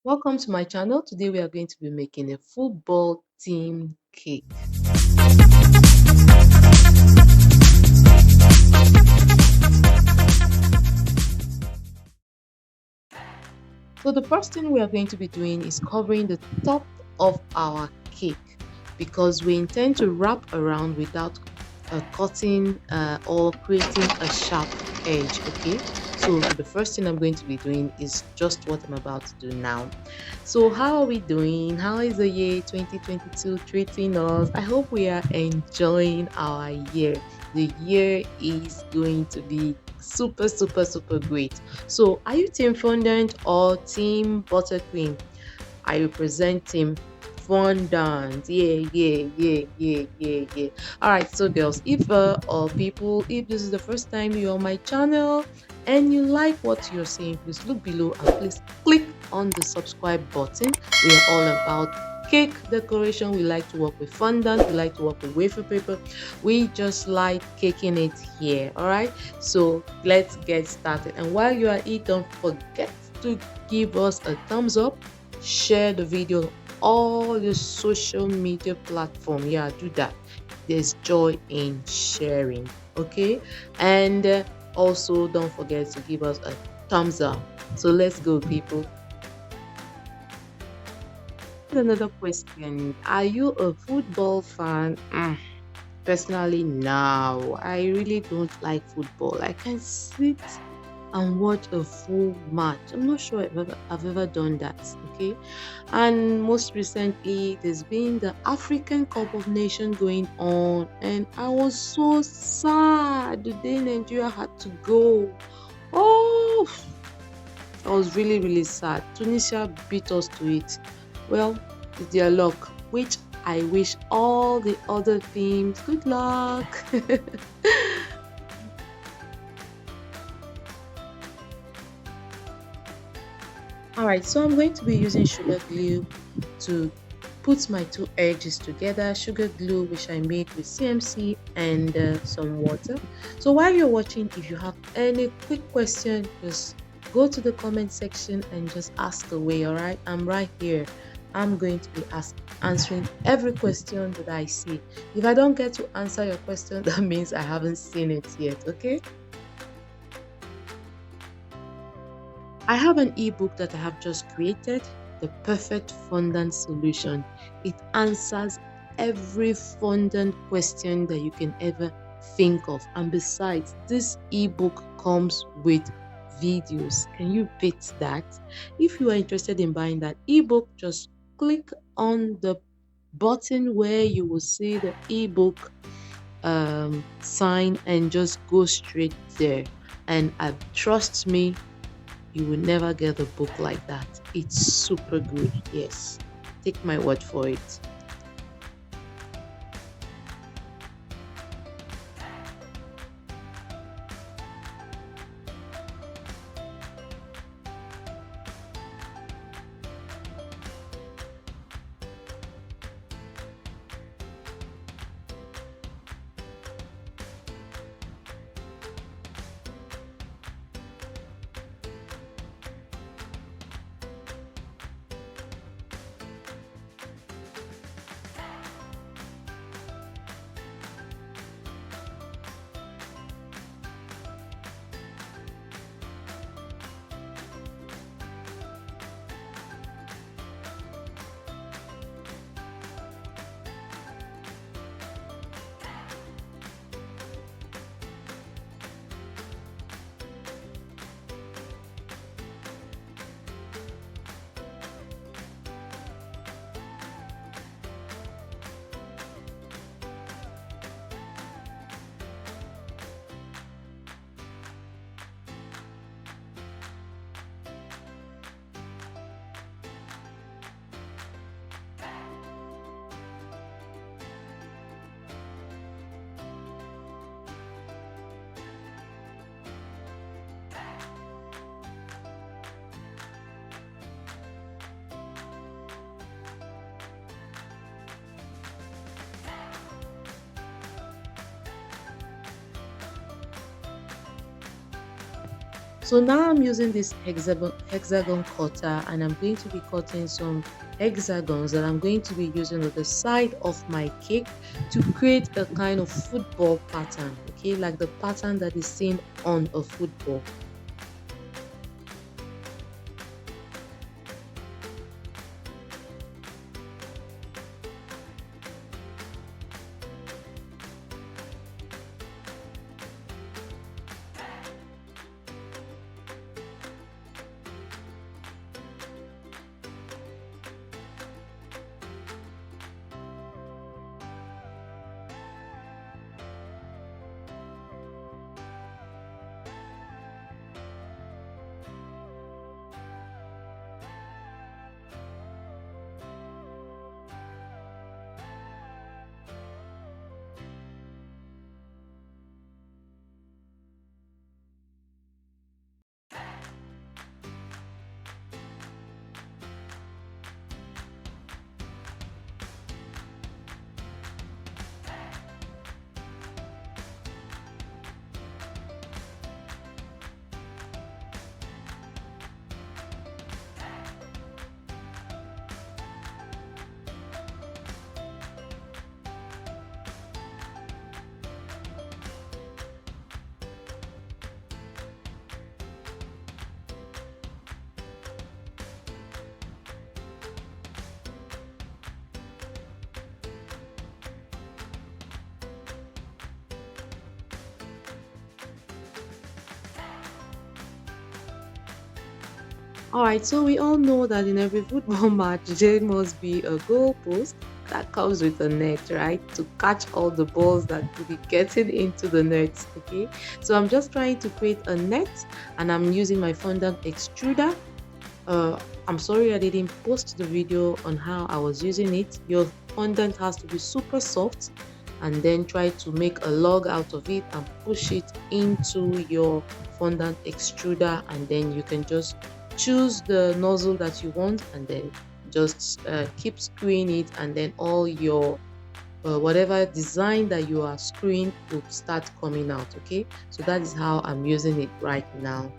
Welcome to my channel. Today we are going to be making a football team cake. So the first thing we are going to be doing is covering the top of our cake because we intend to wrap around without cutting or creating a sharp edge. Okay, so the first thing I'm going to be doing is just what I'm about to do now. So how are we doing? How is the year 2022 treating us? I hope we are enjoying our year. The year is going to be super great. So are you team fondant or team buttercream? I represent team fondant. Yeah. All right, so girls, if or people, if this is the first time you're on my channel and you like what you're seeing, please look below and please click on the subscribe button. We are all about cake decoration. We like to work with fondant. We like to work with wafer paper. We just like caking it here. All right, so let's get started. And while you are eating, don't forget to give us a thumbs up, share the video, all your social media platform. Yeah, do that. There's joy in sharing. Okay, and also don't forget to give us a thumbs up. So let's go, people. Another question: are you a football fan? Personally, no. I really don't like football. I can sit and watch a full match. I'm not sure I've ever done that. Okay, and most recently, there's been the African Cup of Nations going on, and I was so sad the day Nigeria had to go. Oh, I was really sad. Tunisia beat us to it. Well, it's their luck, which I wish all the other teams good luck. All right, so I'm going to be using sugar glue to put my two edges together. Sugar glue which I made with CMC and some water. So while you're watching, if you have any quick question, just go to the comment section and just ask away. All right, I'm right here. I'm going to be answering every question that I see. If I don't get to answer your question, that means I haven't seen it yet. Okay, I have an ebook that I have just created, The Perfect Fondant Solution. It answers every fondant question that you can ever think of. And besides, this ebook comes with videos. Can you beat that? If you are interested in buying that ebook, just click on the button where you will see the ebook sign and just go straight there. And trust me, you will never get a book like that. It's super good. Yes, take my word for it. So now I'm using this hexagon cutter, and I'm going to be cutting some hexagons that I'm going to be using on the side of my cake to create a kind of football pattern, okay, like the pattern that is seen on a football. All right, so we all know that in every football match, there must be a goal post that comes with a net, right? To catch all the balls that will be getting into the net, okay? So I'm just trying to create a net, and I'm using my fondant extruder. I'm sorry I didn't post the video on how I was using it. Your fondant has to be super soft, and then try to make a log out of it and push it into your fondant extruder, and then you can just choose the nozzle that you want, and then just keep screwing it, and then all your whatever design that you are screwing will start coming out. Okay, so that is how I'm using it right now.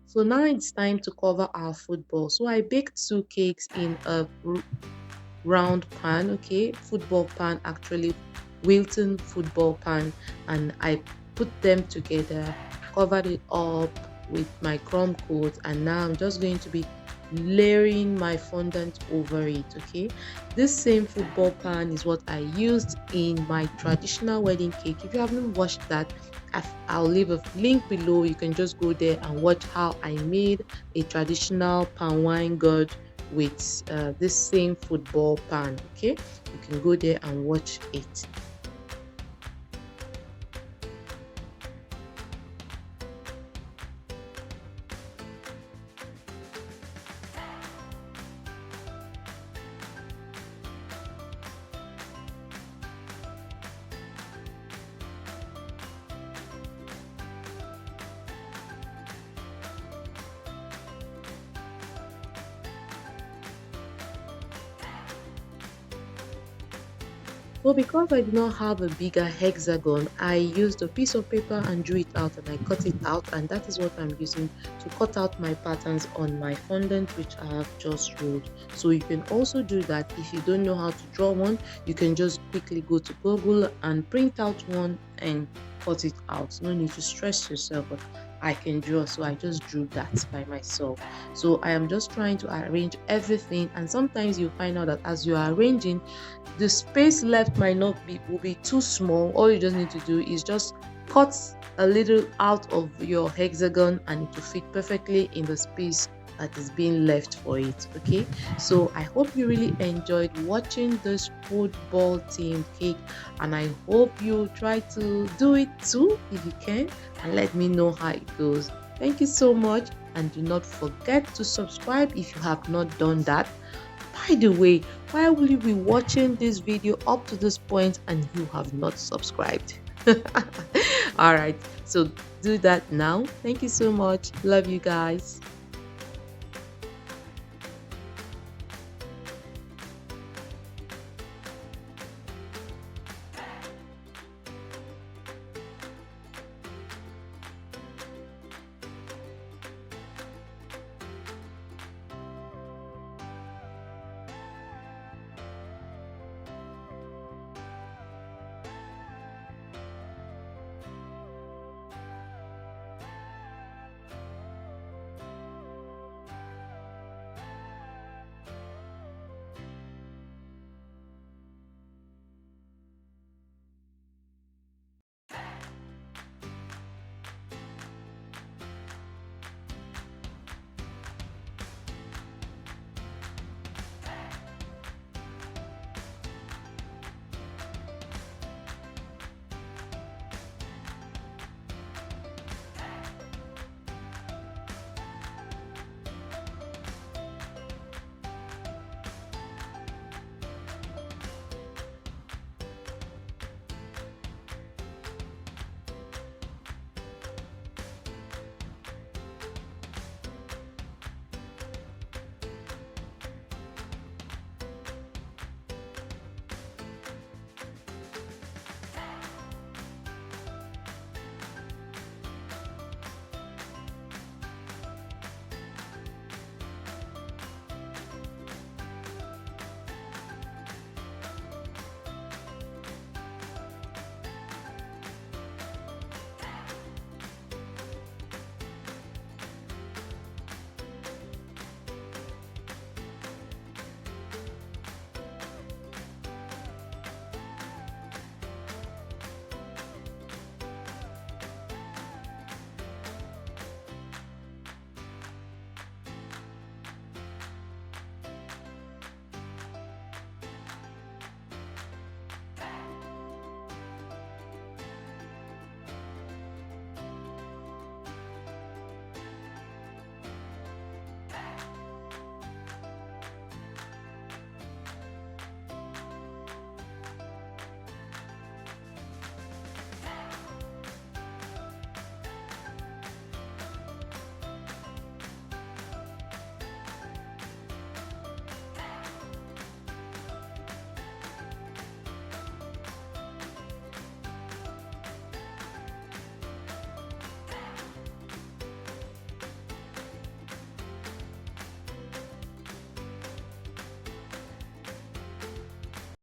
So now it's time to cover our football. So I baked two cakes in a round pan, okay, football pan, actually Wilton football pan, and I put them together, covered it up with my crumb coat, and now I'm just going to be layering my fondant over it. Okay, this same football pan is what I used in my traditional wedding cake. If you haven't watched that, I'll leave a link below. You can just go there and watch how I made a traditional pan wine gourd with this same football pan. Okay, you can go there and watch it. But because I do not have a bigger hexagon, I used a piece of paper and drew it out, and I cut it out, and that is what I'm using to cut out my patterns on my fondant, which I have just rolled. So you can also do that. If you don't know how to draw one, you can just quickly go to Google and print out one and cut it out. No need to stress yourself, but I can draw, so I just drew that by myself. So I am just trying to arrange everything, and sometimes you find out that as you are arranging, the space left might not be will be too small. All you just need to do is just cut a little out of your hexagon, and it will fit perfectly in the space that is being left for it. Okay, so I hope you really enjoyed watching this football themed cake, and I hope you try to do it too if you can, and let me know how it goes. Thank you so much, and do not forget to subscribe if you have not done that. By the way, why will you be watching this video up to this point and you have not subscribed? All right, so do that now. Thank you so much. Love you guys.